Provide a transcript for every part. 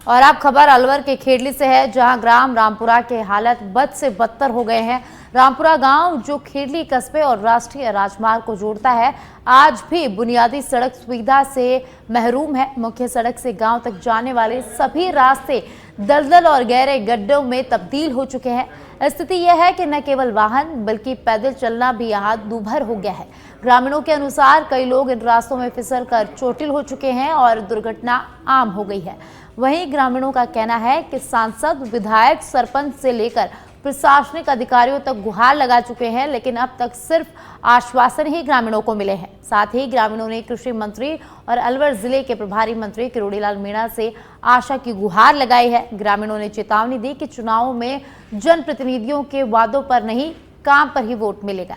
और अब खबर अलवर के खेड़ली से है, जहां ग्राम रामपुरा के हालत बद से बदतर हो गए हैं। रामपुरा गांव जो खेड़ली कस्बे और राष्ट्रीय राजमार्ग को जोड़ता है, आज भी बुनियादी सड़क सुविधा से महरूम है। मुख्य सड़क से गांव तक जाने वाले सभी रास्ते दलदल और गहरे गड्ढों में तब्दील हो चुके हैं। स्थिति यह है कि न केवल वाहन बल्कि पैदल चलना भी यहाँ दूभर हो गया है। ग्रामीणों के अनुसार कई लोग इन रास्तों में फिसल कर चोटिल हो चुके हैं और दुर्घटना आम हो गई है। वहीं ग्रामीणों का कहना है कि सांसद, विधायक, सरपंच से लेकर प्रशासनिक अधिकारियों तक गुहार लगा चुके हैं, लेकिन अब तक सिर्फ आश्वासन ही ग्रामीणों को मिले हैं। साथ ही ग्रामीणों ने कृषि मंत्री और अलवर जिले के प्रभारी मंत्री किरोड़ीलाल मीणा से आशा की गुहार लगाई है। ग्रामीणों ने चेतावनी दी कि चुनावों में जनप्रतिनिधियों के वादों पर नहीं, काम पर ही वोट मिलेगा।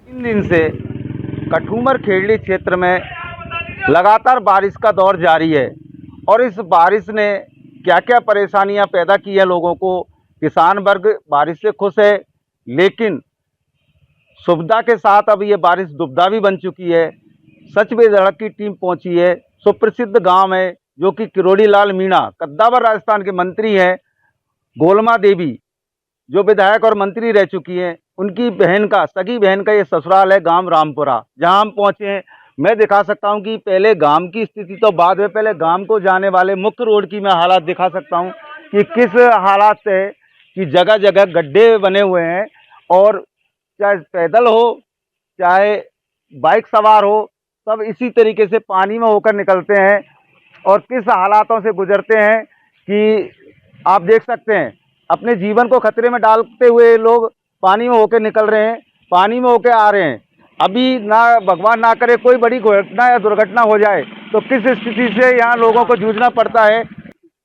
3 दिन से कठूमर खेड़ली क्षेत्र में लगातार बारिश का दौर जारी है और इस बारिश ने क्या क्या परेशानियां पैदा की है लोगों को। किसान वर्ग बारिश से खुश है, लेकिन सुविधा के साथ अब ये बारिश दुविधा भी बन चुकी है। सच में धड़क की टीम पहुंची है। सुप्रसिद्ध गांव है जो कि किरोड़ीलाल मीणा कद्दावर राजस्थान के मंत्री हैं, गोलमा देवी जो विधायक और मंत्री रह चुकी हैं, उनकी बहन का, सगी बहन का ये ससुराल है गांव रामपुरा, जहां हम पहुंचे हैं। मैं दिखा सकता हूं कि पहले गांव की स्थिति तो बाद में, पहले गांव को जाने वाले मुख्य रोड की मैं हालात दिखा सकता हूं कि किस हालात से कि जगह जगह गड्ढे बने हुए हैं और चाहे पैदल हो चाहे बाइक सवार हो, सब इसी तरीके से पानी में होकर निकलते हैं और किस हालातों से गुजरते हैं कि आप देख सकते हैं। अपने जीवन को खतरे में डालते हुए लोग पानी में होकर निकल रहे हैं, पानी में होकर आ रहे हैं। अभी ना भगवान ना करे कोई बड़ी घटना या दुर्घटना हो जाए तो किस स्थिति से यहाँ लोगों को जूझना पड़ता है।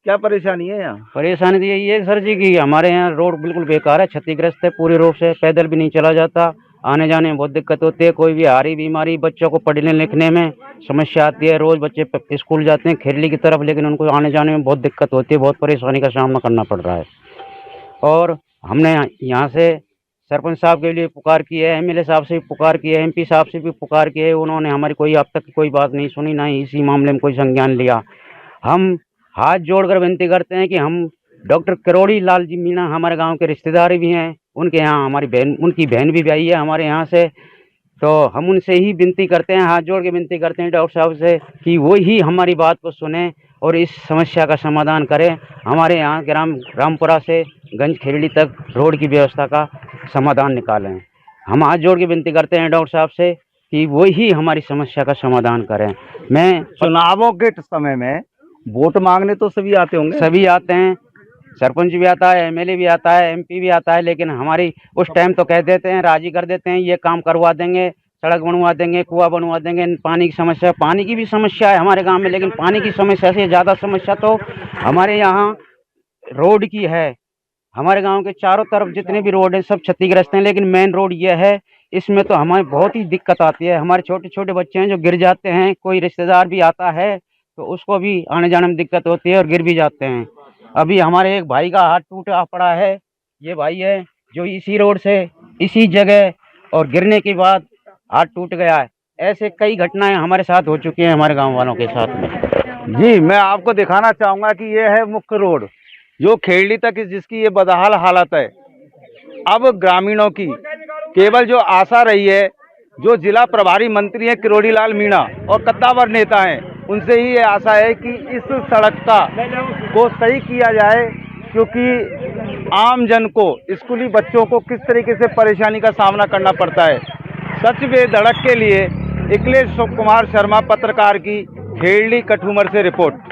क्या परेशानी है यहाँ? परेशानी तो यही है सर जी कि हमारे यहाँ रोड बिल्कुल बेकार है, क्षतिग्रस्त है पूरी रोड से, पैदल भी नहीं चला जाता, आने जाने में बहुत दिक्कत होती है। कोई भी हारी बीमारी, बच्चों को पढ़ने लिखने में समस्या आती है। रोज बच्चे स्कूल जाते हैं खेड़ली की तरफ, लेकिन उनको आने जाने में बहुत दिक्कत होती है, बहुत परेशानी का सामना करना पड़ रहा है। और हमने यहाँ से सरपंच साहब के लिए पुकार की है, एमएलए साहब से भी पुकार की है, एमपी साहब से भी पुकार की है। उन्होंने हमारी कोई अब तक कोई बात नहीं सुनी, ना ही इसी मामले में कोई संज्ञान लिया। हम हाथ जोड़कर विनती करते हैं कि हम डॉक्टर किरोड़ीलाल जी मीणा हमारे गांव के रिश्तेदार भी हैं, उनके यहाँ हमारी बहन, उनकी बहन भी आई है हमारे यहाँ से, तो हम उनसे ही विनती करते हैं, हाथ जोड़ के विनती करते हैं डॉक्टर साहब से कि वो ही हमारी बात को सुने और इस समस्या का समाधान करें। हमारे यहाँ ग्राम रामपुरा से गंज खेड़ली तक रोड की व्यवस्था का समाधान निकालें। हम हाथ जोड़ के विनती करते हैं डॉक्टर साहब से कि वो ही हमारी समस्या का समाधान करें। मैं चुनावों के समय में वोट मांगने तो सभी आते होंगे? सभी आते हैं, सरपंच भी आता है, एमएलए भी आता है, एमपी भी आता है, लेकिन हमारी उस टाइम तो कह देते हैं, राजी कर देते हैं, ये काम करवा देंगे, सड़क बनवा देंगे, कुआं बनवा देंगे। पानी की समस्या, पानी की भी समस्या है हमारे गांव में, लेकिन पानी की समस्या से ज़्यादा समस्या तो हमारे यहाँ रोड की है। हमारे गांव के चारों तरफ जितने भी रोड हैं सब क्षतिग्रस्त हैं, लेकिन मेन रोड ये है, इसमें तो हमें बहुत ही दिक्कत आती है। हमारे छोटे छोटे बच्चे हैं जो गिर जाते हैं, कोई रिश्तेदार भी आता है तो उसको भी आने जाने में दिक्कत होती है और गिर भी जाते हैं। अभी हमारे एक भाई का हाथ टूटा पड़ा है, ये भाई है जो इसी रोड से इसी जगह और गिरने के बाद हाथ टूट गया है। ऐसे कई घटनाएं हमारे साथ हो चुकी हैं, हमारे गांव वालों के साथ में। जी, मैं आपको दिखाना चाहूँगा कि ये है मुख्य रोड जो खेड़ली तक, जिसकी ये बदहाल हालत है। अब ग्रामीणों की केवल जो आशा रही है, जो जिला प्रभारी मंत्री हैं किरोड़ीलाल मीणा और कद्दावर नेता हैं, उनसे ही ये आशा है कि इस सड़क को सही किया जाए, क्योंकि आम जन को, स्कूली बच्चों को किस तरीके से परेशानी का सामना करना पड़ता है। सच में धड़क के लिए अखिलेश कुमार शर्मा, पत्रकार की, खेड़ली कठूमर से रिपोर्ट।